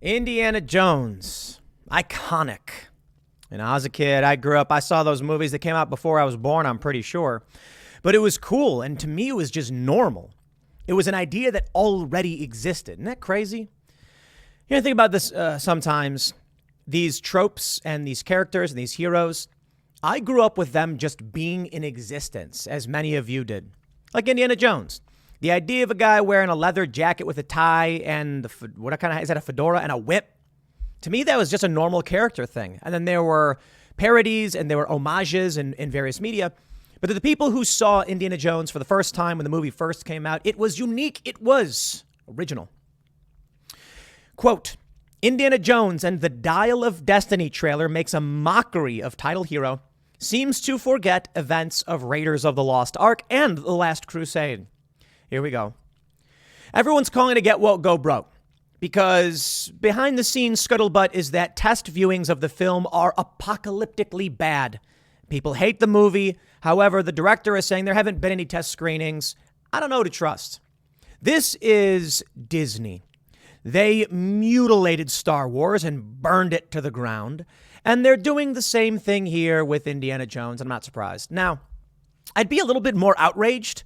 Indiana Jones. Iconic. And I was a kid. I grew up. I saw those movies that came out before I was born, I'm pretty sure. But it was cool. And to me, it was just normal. It was an idea that already existed. Isn't that crazy? You know, think about this sometimes. These tropes and these characters and these heroes, I grew up with them just being in existence, as many of you did. Like Indiana Jones. The idea of a guy wearing a leather jacket with a tie and what kind of, is that a fedora and a whip? To me, that was just a normal character thing. And then there were parodies and there were homages in various media. But to the people who saw Indiana Jones for the first time when the movie first came out, it was unique. It was original. Quote, Indiana Jones and the Dial of Destiny trailer makes a mockery of title hero, seems to forget events of Raiders of the Lost Ark and The Last Crusade. Here we go. Everyone's calling to get woke, go broke. Because behind the scenes scuttlebutt is that test viewings of the film are apocalyptically bad. People hate the movie. However, the director is saying there haven't been any test screenings. I don't know who to trust. This is Disney. They mutilated Star Wars and burned it to the ground. And they're doing the same thing here with Indiana Jones. I'm not surprised. Now, I'd be a little bit more outraged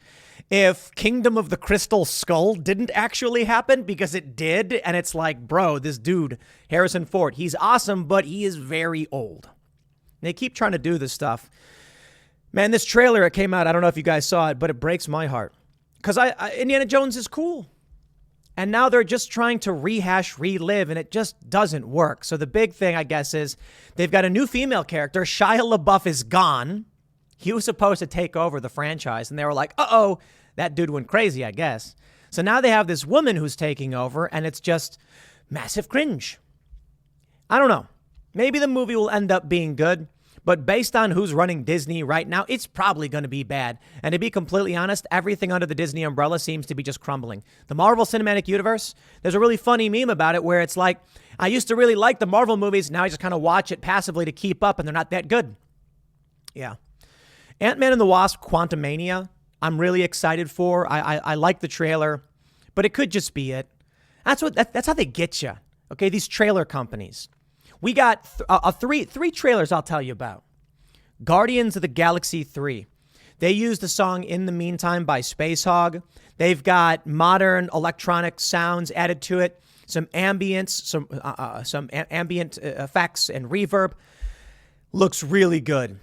if Kingdom of the Crystal Skull didn't actually happen, because it did. And it's like, bro, this dude, Harrison Ford, he's awesome, but he is very old. They keep trying to do this stuff. Man, this trailer, it came out, I don't know if you guys saw it, but it breaks my heart. Because Indiana Jones is cool. And now they're just trying to relive, and it just doesn't work. So the big thing, I guess, is they've got a new female character. Shia LaBeouf is gone. He was supposed to take over the franchise, and they were like, uh-oh, that dude went crazy, I guess. So now they have this woman who's taking over, and it's just massive cringe. I don't know. Maybe the movie will end up being good, but based on who's running Disney right now, it's probably going to be bad. And to be completely honest, everything under the Disney umbrella seems to be just crumbling. The Marvel Cinematic Universe, there's a really funny meme about it where it's like, I used to really like the Marvel movies. Now I just kind of watch it passively to keep up, and they're not that good. Yeah. Ant-Man and the Wasp: Quantumania, I'm really excited for. I like the trailer, but it could just be it. That's how they get you. Okay, these trailer companies. We got three trailers I'll tell you about. Guardians of the Galaxy 3. They used the song In the Meantime by Space Hog. They've got modern electronic sounds added to it, some ambience, some ambient effects and reverb. Looks really good.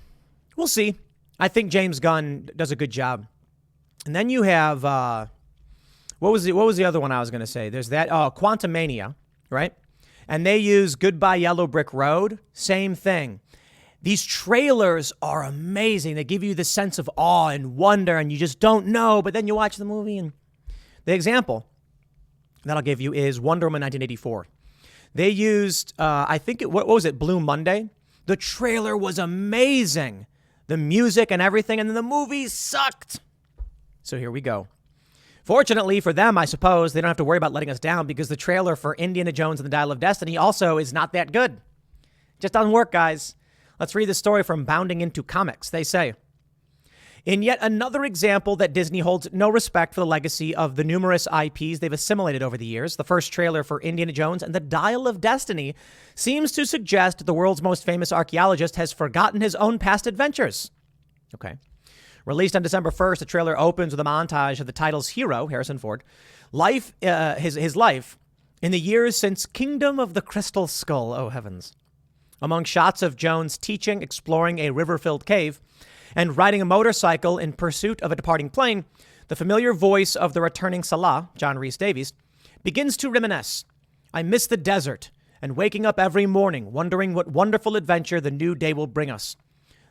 We'll see. I think James Gunn does a good job. And then you have what was the other one I was going to say? There's that Quantumania, right? And they use Goodbye Yellow Brick Road. Same thing. These trailers are amazing. They give you this sense of awe and wonder, and you just don't know. But then you watch the movie, and the example that I'll give you is Wonder Woman 1984. They used, I think, what was it, Blue Monday? The trailer was amazing. The music and everything, and then the movie sucked. So here we go. Fortunately for them, I suppose, they don't have to worry about letting us down, because the trailer for Indiana Jones and the Dial of Destiny also is not that good. Just doesn't work, guys. Let's read the story from Bounding Into Comics. They say, in yet another example that Disney holds no respect for the legacy of the numerous IPs they've assimilated over the years, the first trailer for Indiana Jones and the Dial of Destiny seems to suggest the world's most famous archaeologist has forgotten his own past adventures. Okay. Released on December 1st, the trailer opens with a montage of the title's hero, Harrison Ford, his life in the years since Kingdom of the Crystal Skull. Oh, heavens. Among shots of Jones teaching, exploring a river-filled cave, and riding a motorcycle in pursuit of a departing plane, the familiar voice of the returning Salah, John Rhys Davies, begins to reminisce. I miss the desert and waking up every morning wondering what wonderful adventure the new day will bring us.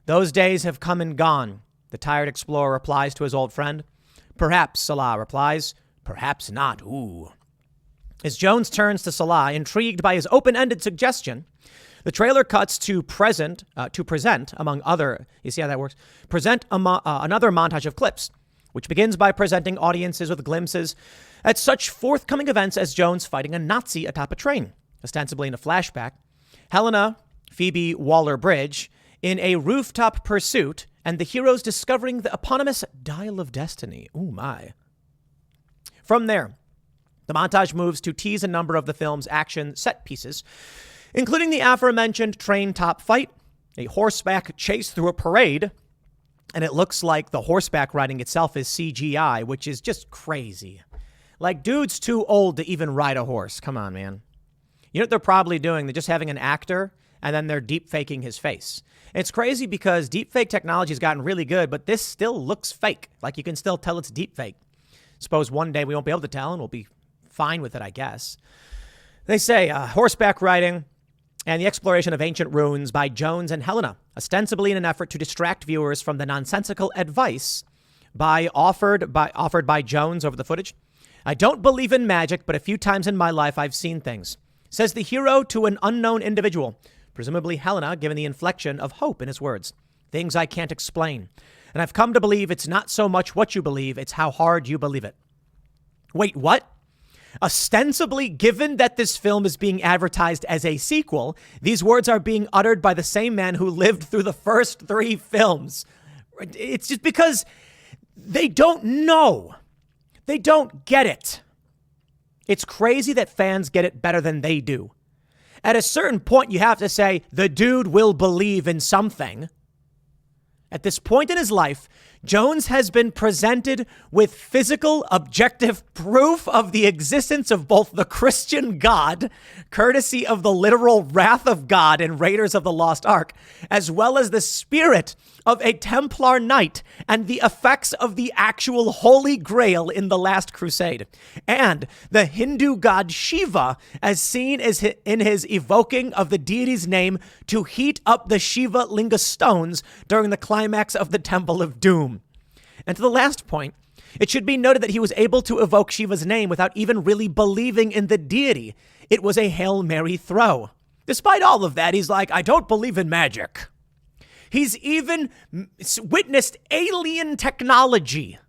Those days have come and gone, the tired explorer replies to his old friend. Perhaps, Salah replies. Perhaps not. Ooh. As Jones turns to Salah, intrigued by his open-ended suggestion, the trailer cuts to present, among other, you see how that works? Another montage of clips, which begins by presenting audiences with glimpses at such forthcoming events as Jones fighting a Nazi atop a train, ostensibly in a flashback, Helena, Phoebe Waller-Bridge, in a rooftop pursuit, and the heroes discovering the eponymous Dial of Destiny. Ooh, my. From there, The montage moves to tease a number of the film's action set pieces, including the aforementioned train top fight, a horseback chase through a parade, and it looks like the horseback riding itself is CGI, which is just crazy. Like, dude's too old to even ride a horse. Come on, man. You know what they're probably doing? They're just having an actor, and then they're deep faking his face. It's crazy because deep fake technology has gotten really good, but this still looks fake. Like, you can still tell it's deep fake. Suppose one day we won't be able to tell, and we'll be fine with it, I guess. They say horseback riding and the exploration of ancient ruins by Jones and Helena, ostensibly in an effort to distract viewers from the nonsensical advice offered by Jones over the footage. I don't believe in magic, but a few times in my life I've seen things, says the hero to an unknown individual, presumably Helena, given the inflection of hope in his words. Things I can't explain. And I've come to believe it's not so much what you believe, it's how hard you believe it. Wait, what? Ostensibly, given that this film is being advertised as a sequel, these words are being uttered by the same man who lived through the first 3 films. It's just because they don't know. They don't get it. It's crazy that fans get it better than they do. At a certain point, you have to say, the dude will believe in something. At this point in his life, Jones has been presented with physical, objective proof of the existence of both the Christian God, courtesy of the literal wrath of God in Raiders of the Lost Ark, as well as the spirit of a Templar knight and the effects of the actual Holy Grail in the Last Crusade, and the Hindu god Shiva as seen as in his evoking of the deity's name to heat up the Shiva Linga stones during the climax of the Temple of Doom. And to the last point, it should be noted that he was able to evoke Shiva's name without even really believing in the deity. It was a Hail Mary throw. Despite all of that, he's like, I don't believe in magic. He's even witnessed alien technology.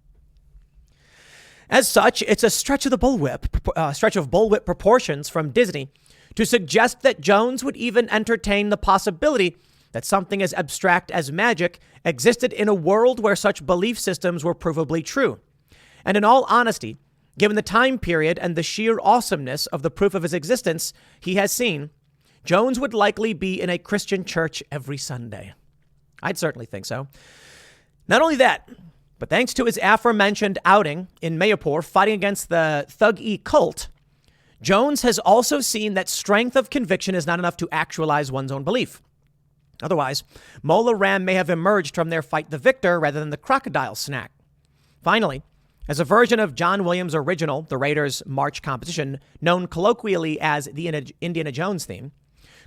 As such, it's a stretch of bullwhip proportions from Disney to suggest that Jones would even entertain the possibility that something as abstract as magic existed in a world where such belief systems were provably true. And in all honesty, given the time period and the sheer awesomeness of the proof of his existence he has seen, Jones would likely be in a Christian church every Sunday. I'd certainly think so. Not only that, but thanks to his aforementioned outing in Mayapur fighting against the Thug-E cult, Jones has also seen that strength of conviction is not enough to actualize one's own belief. Otherwise, Mola Ram may have emerged from their fight the victor rather than the crocodile snack. Finally, as a version of John Williams' original The Raiders March composition, known colloquially as the Indiana Jones theme,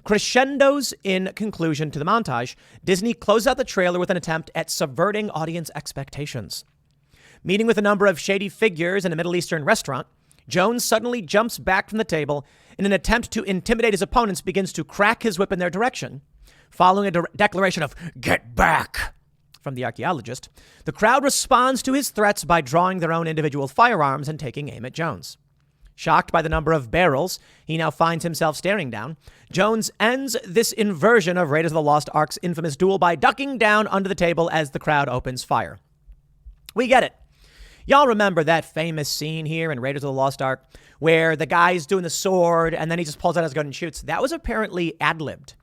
crescendos in conclusion to the montage, Disney closed out the trailer with an attempt at subverting audience expectations. Meeting with a number of shady figures in a Middle Eastern restaurant, Jones suddenly jumps back from the table in an attempt to intimidate his opponents, begins to crack his whip in their direction. Following a declaration of, "Get back," from the archaeologist, the crowd responds to his threats by drawing their own individual firearms and taking aim at Jones. Shocked by the number of barrels he now finds himself staring down, Jones ends this inversion of Raiders of the Lost Ark's infamous duel by ducking down under the table as the crowd opens fire. We get it. Y'all remember that famous scene here in Raiders of the Lost Ark where the guy's doing the sword and then he just pulls out his gun and shoots? That was apparently ad-libbed.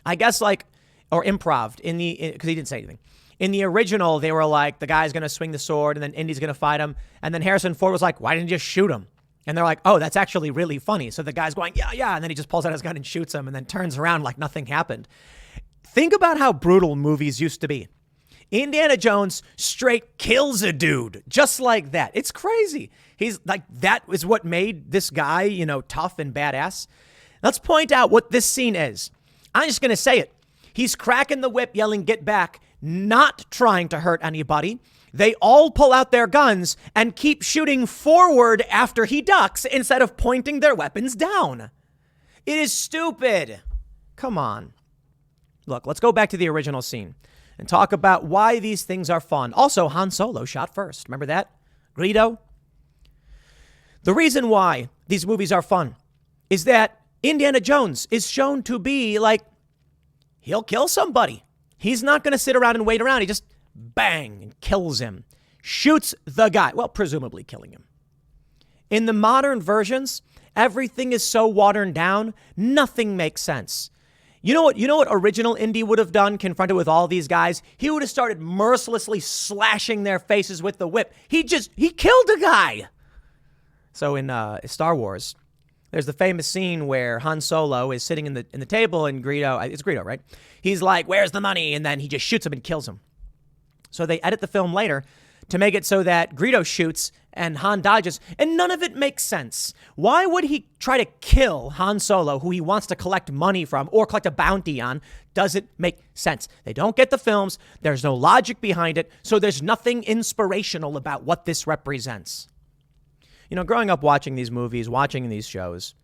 I guess or improved because he didn't say anything. In the original, they were like, the guy's going to swing the sword and then Indy's going to fight him. And then Harrison Ford was like, why didn't you just shoot him? And they're like, oh, that's actually really funny. So the guy's going, yeah. And then he just pulls out his gun and shoots him and then turns around like nothing happened. Think about how brutal movies used to be. Indiana Jones straight kills a dude just like that. It's crazy. He's like, that is what made this guy, tough and badass. Let's point out what this scene is. I'm just going to say it. He's cracking the whip, yelling, "Get back," not trying to hurt anybody. They all pull out their guns and keep shooting forward after he ducks instead of pointing their weapons down. It is stupid. Come on. Look, let's go back to the original scene and talk about why these things are fun. Also, Han Solo shot first. Remember that? Greedo? The reason why these movies are fun is that Indiana Jones is shown to be like, he'll kill somebody. He's not going to sit around and wait around. He just bang and kills him. Shoots the guy. Well, presumably killing him. In the modern versions, everything is so watered down, nothing makes sense. You know what original Indy would have done confronted with all these guys? He would have started mercilessly slashing their faces with the whip. He killed a guy. So in Star Wars, there's the famous scene where Han Solo is sitting in the table and it's Greedo, right? He's like, "Where's the money?" And then he just shoots him and kills him. So they edit the film later to make it so that Greedo shoots and Han dodges, and none of it makes sense. Why would he try to kill Han Solo, who he wants to collect money from or collect a bounty on? Doesn't make sense. They don't get the films. There's no logic behind it. So there's nothing inspirational about what this represents. You know, growing up watching these movies, watching these shows,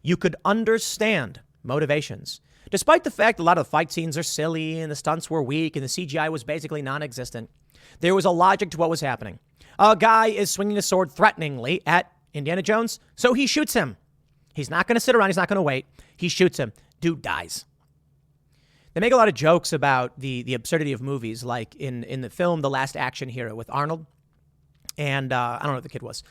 you could understand motivations. Despite the fact a lot of the fight scenes are silly and the stunts were weak and the CGI was basically non-existent, there was a logic to what was happening. A guy is swinging a sword threateningly at Indiana Jones, so he shoots him. He's not going to sit around. He's not going to wait. He shoots him. Dude dies. They make a lot of jokes about the absurdity of movies, like in the film The Last Action Hero with Arnold. And I don't know what the kid was.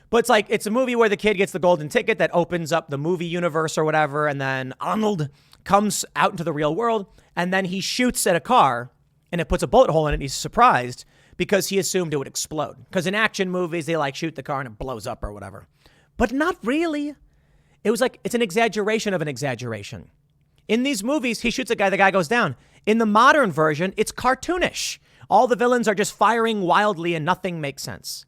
But it's a movie where the kid gets the golden ticket that opens up the movie universe or whatever, and then Arnold comes out into the real world, and then he shoots at a car, and it puts a bullet hole in it, and he's surprised because he assumed it would explode. Because in action movies, they shoot the car and it blows up or whatever. But not really. It's an exaggeration of an exaggeration. In these movies, he shoots a guy, the guy goes down. In the modern version, it's cartoonish. All the villains are just firing wildly and nothing makes sense.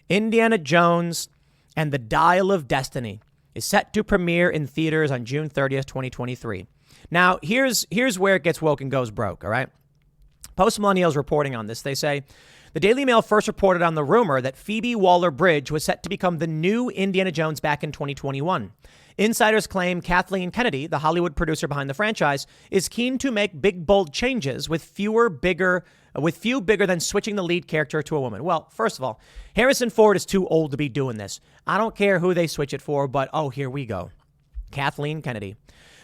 Indiana Jones and the Dial of Destiny is set to premiere in theaters on June 30th, 2023. Now, here's where it gets woke and goes broke, all right? Post-Millennial's reporting on this. They say, the Daily Mail first reported on the rumor that Phoebe Waller-Bridge was set to become the new Indiana Jones back in 2021. Insiders claim Kathleen Kennedy, the Hollywood producer behind the franchise, is keen to make big, bold changes with few bigger than switching the lead character to a woman. Well, first of all, Harrison Ford is too old to be doing this. I don't care who they switch it for, but here we go. Kathleen Kennedy.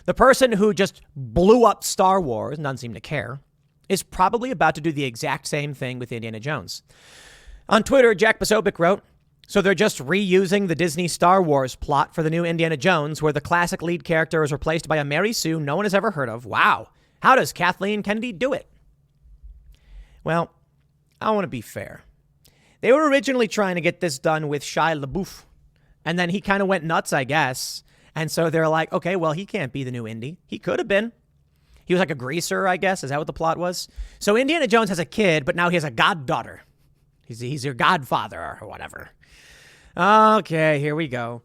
The person who just blew up Star Wars, doesn't seem to care, is probably about to do the exact same thing with Indiana Jones. On Twitter, Jack Posobiec wrote, so they're just reusing the Disney Star Wars plot for the new Indiana Jones, where the classic lead character is replaced by a Mary Sue no one has ever heard of. Wow. How does Kathleen Kennedy do it? Well, I want to be fair. They were originally trying to get this done with Shia LaBeouf, and then he kind of went nuts, I guess. And so they're like, okay, well, he can't be the new Indy. He could have been. He was like a greaser, I guess. Is that what the plot was? So Indiana Jones has a kid, but now he has a goddaughter. He's your godfather or whatever. Okay, here we go.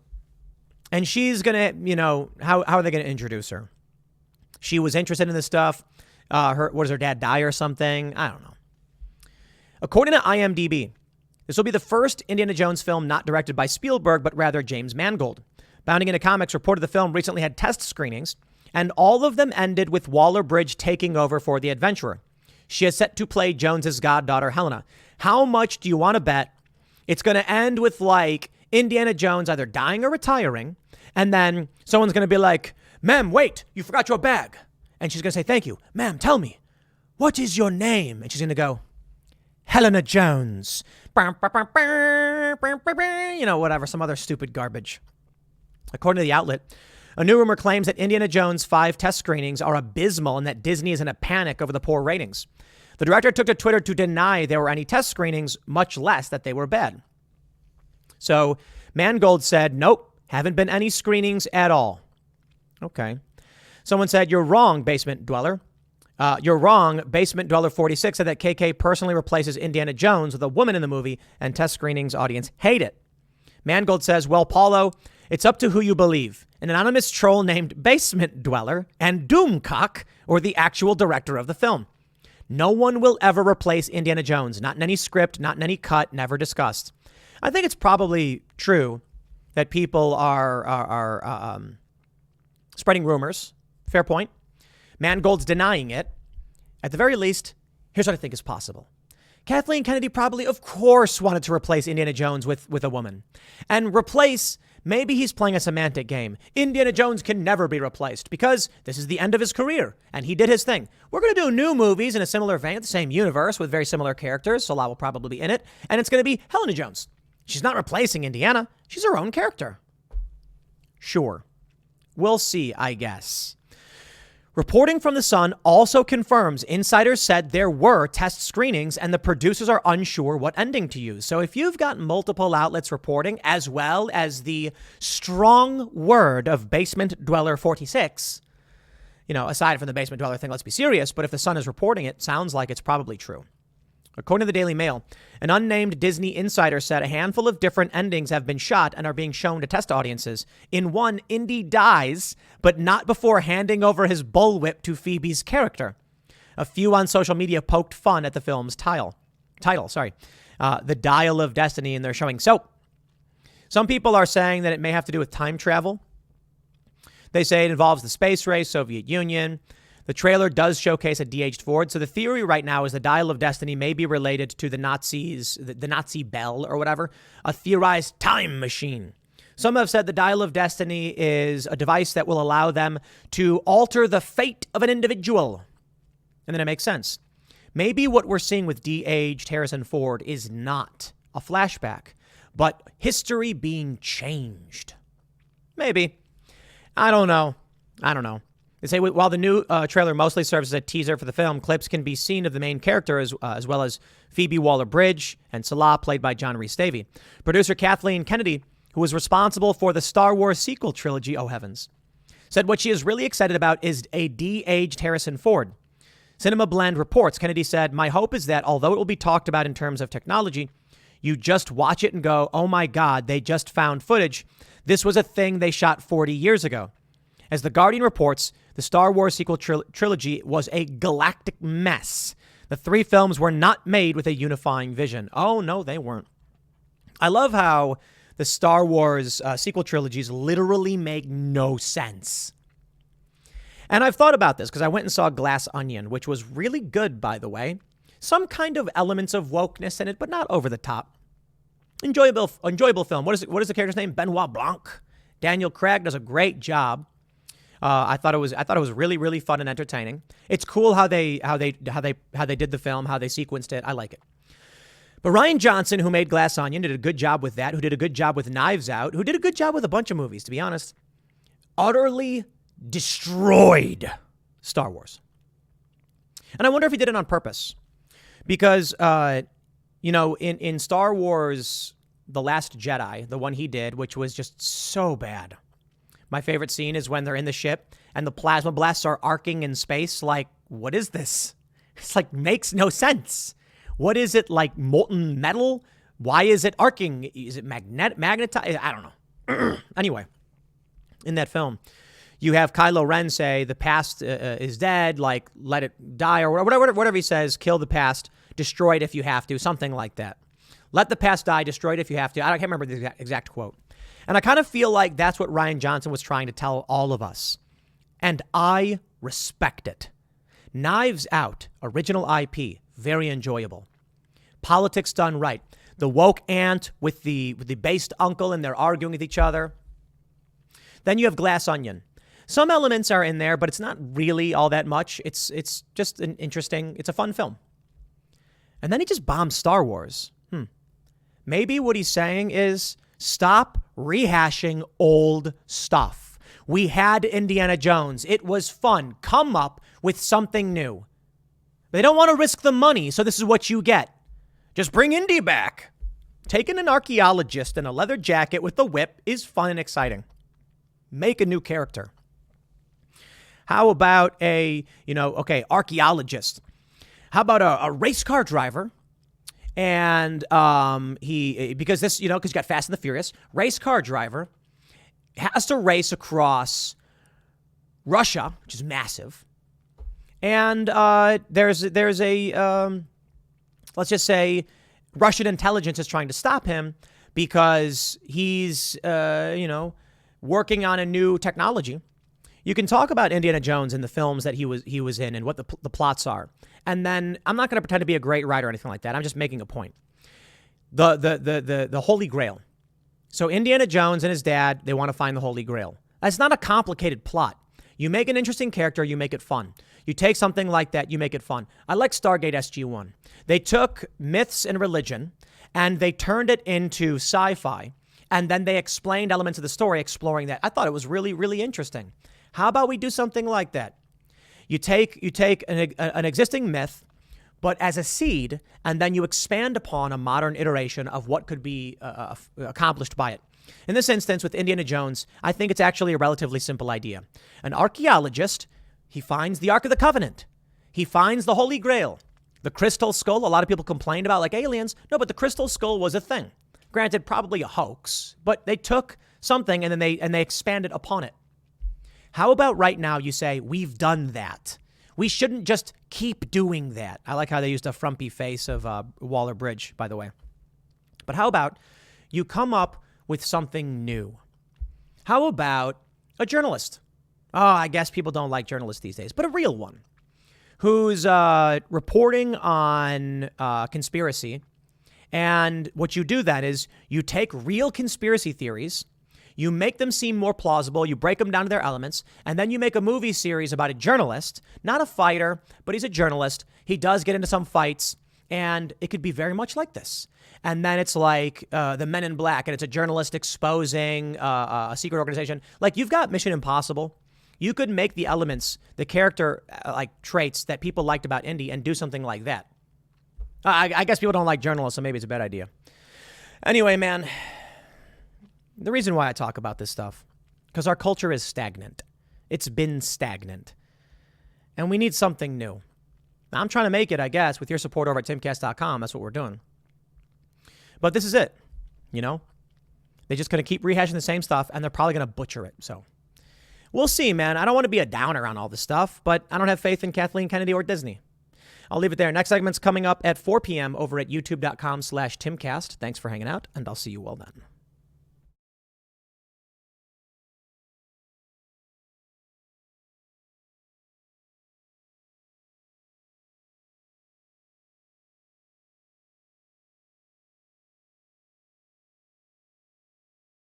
And she's going to, how are they going to introduce her? She was interested in this stuff. Does her dad die or something? I don't know. According to IMDb, this will be the first Indiana Jones film not directed by Spielberg, but rather James Mangold. Bounding into Comics reported the film recently had test screenings, and all of them ended with Waller-Bridge taking over for the adventurer. She is set to play Jones's goddaughter, Helena. How much do you want to bet it's going to end with Indiana Jones either dying or retiring, and then someone's going to be like, "Ma'am, wait, you forgot your bag." And she's going to say, "Thank you. Ma'am, tell me, what is your name?" And she's going to go, "Helena Jones." Whatever, some other stupid garbage. According to the outlet, a new rumor claims that Indiana Jones 5 test screenings are abysmal and that Disney is in a panic over the poor ratings. The director took to Twitter to deny there were any test screenings, much less that they were bad. So Mangold said, nope, haven't been any screenings at all. Okay. Someone said, you're wrong, Basement Dweller. You're wrong. Basement Dweller 46 said that KK personally replaces Indiana Jones with a woman in the movie, and test screenings audience hate it. Mangold says, well, Paulo, it's up to who you believe. An anonymous troll named Basement Dweller and Doomcock, or the actual director of the film. No one will ever replace Indiana Jones. Not in any script, not in any cut, never discussed. I think it's probably true that people are spreading rumors. Fair point. Mangold's denying it. At the very least, here's what I think is possible. Kathleen Kennedy probably, of course, wanted to replace Indiana Jones with a woman. And replace, maybe he's playing a semantic game. Indiana Jones can never be replaced because this is the end of his career and he did his thing. We're going to do new movies in a similar vein, the same universe with very similar characters. So a lot will probably be in it. And it's going to be Helena Jones. She's not replacing Indiana. She's her own character. Sure. We'll see, I guess. Reporting from The Sun also confirms insiders said there were test screenings and the producers are unsure what ending to use. So if you've got multiple outlets reporting, as well as the strong word of Basement Dweller 46, aside from the Basement Dweller thing, let's be serious, but if The Sun is reporting it, sounds like it's probably true. According to the Daily Mail, an unnamed Disney insider said a handful of different endings have been shot and are being shown to test audiences. In one, Indy dies, but not before handing over his bullwhip to Phoebe's character. A few on social media poked fun at the film's title, The Dial of Destiny, and they're showing soap. Some people are saying that it may have to do with time travel. They say it involves the space race, Soviet Union. The trailer does showcase a de-aged Ford. So the theory right now is the Dial of Destiny may be related to the Nazis, the Nazi bell or whatever, a theorized time machine. Some have said the Dial of Destiny is a device that will allow them to alter the fate of an individual. And then it makes sense. Maybe what we're seeing with de-aged Harrison Ford is not a flashback, but history being changed. Maybe. I don't know. They say while the new trailer mostly serves as a teaser for the film, clips can be seen of the main character as well as Phoebe Waller-Bridge and Salah, played by John Rhys-Davies. Producer Kathleen Kennedy, who was responsible for the Star Wars sequel trilogy, oh heavens, said what she is really excited about is a de-aged Harrison Ford. Cinema Blend reports, Kennedy said, "My hope is that although it will be talked about in terms of technology, you just watch it and go, oh my God, they just found footage. This was a thing they shot 40 years ago." As The Guardian reports, the Star Wars sequel trilogy was a galactic mess. The three films were not made with a unifying vision. Oh, no, they weren't. I love how the Star Wars sequel trilogies literally make no sense. And I've thought about this because I went and saw Glass Onion, which was really good, by the way. Some kind of elements of wokeness in it, but not over the top. Enjoyable film. What is the character's name? Benoit Blanc. Daniel Craig does a great job. I thought it was really, really fun and entertaining. It's cool how they did the film, how they sequenced it. I like it. But Rian Johnson, who made Glass Onion, did a good job with that. Who did a good job with Knives Out? Who did a good job with a bunch of movies, to be honest. Utterly destroyed Star Wars. And I wonder if he did it on purpose, because in Star Wars, The Last Jedi, the one he did, which was just so bad. My favorite scene is when they're in the ship and the plasma blasts are arcing in space. Like, what is this? It's like, makes no sense. What is it, like molten metal? Why is it arcing? Is it magnetized? I don't know. Anyway, in that film, you have Kylo Ren say the past is dead, like let it die, or whatever he says, kill the past, destroy it if you have to, something like that. Let the past die, destroy it if you have to. I can't remember the exact quote. And I kind of feel like that's what Rian Johnson was trying to tell all of us. And I respect it. Knives Out, original IP, very enjoyable. Politics done right. The woke aunt with the based uncle and they're arguing with each other. Then you have Glass Onion. Some elements are in there, but it's not really all that much. It's just it's a fun film. And then he just bombs Star Wars. Maybe what he's saying is stop rehashing old stuff. We had Indiana Jones. It was fun. Come up with something new. They don't want to risk the money, so this is what you get. Just bring Indy back. Taking an archaeologist in a leather jacket with a whip is fun and exciting. Make a new character. How about archaeologist? How about a race car driver? And because you got Fast and the Furious, race car driver has to race across Russia, which is massive. And there's a let's just say Russian intelligence is trying to stop him because he's working on a new technology. You can talk about Indiana Jones in the films that he was in and what the plots are. And then I'm not going to pretend to be a great writer or anything like that. I'm just making a point. The Holy Grail. So Indiana Jones and his dad, they want to find the Holy Grail. That's not a complicated plot. You make an interesting character, you make it fun. You take something like that, you make it fun. I like Stargate SG-1. They took myths and religion and they turned it into sci-fi. And then they explained elements of the story exploring that. I thought it was really, really interesting. How about we do something like that? You take an existing myth, but as a seed, and then you expand upon a modern iteration of what could be accomplished by it. In this instance, with Indiana Jones, I think it's actually a relatively simple idea. An archaeologist, he finds the Ark of the Covenant. He finds the Holy Grail. The Crystal Skull, a lot of people complained about like aliens. No, but the Crystal Skull was a thing. Granted, probably a hoax, but they took something and then they expanded upon it. How about right now you say, we've done that. We shouldn't just keep doing that. I like how they used a frumpy face of Waller-Bridge, by the way. But how about you come up with something new? How about a journalist? Oh, I guess people don't like journalists these days, but a real one who's reporting on conspiracy. And what you do then is you take real conspiracy theories, you make them seem more plausible, you break them down to their elements, and then you make a movie series about a journalist, not a fighter, but he's a journalist. He does get into some fights, and it could be very much like this. And then it's like the Men in Black, and it's a journalist exposing a secret organization. Like, you've got Mission Impossible. You could make the elements, the character like traits that people liked about Indy and do something like that. I guess people don't like journalists, so maybe it's a bad idea. Anyway, man, the reason why I talk about this stuff, because our culture is stagnant. It's been stagnant. And we need something new. Now, I'm trying to make it, I guess, with your support over at timcast.com. That's what we're doing. But this is it, you know? They're just going to keep rehashing the same stuff, and they're probably going to butcher it, so. We'll see, man. I don't want to be a downer on all this stuff, but I don't have faith in Kathleen Kennedy or Disney. I'll leave it there. Next segment's coming up at 4 p.m. over at youtube.com/Timcast. Thanks for hanging out, and I'll see you all then.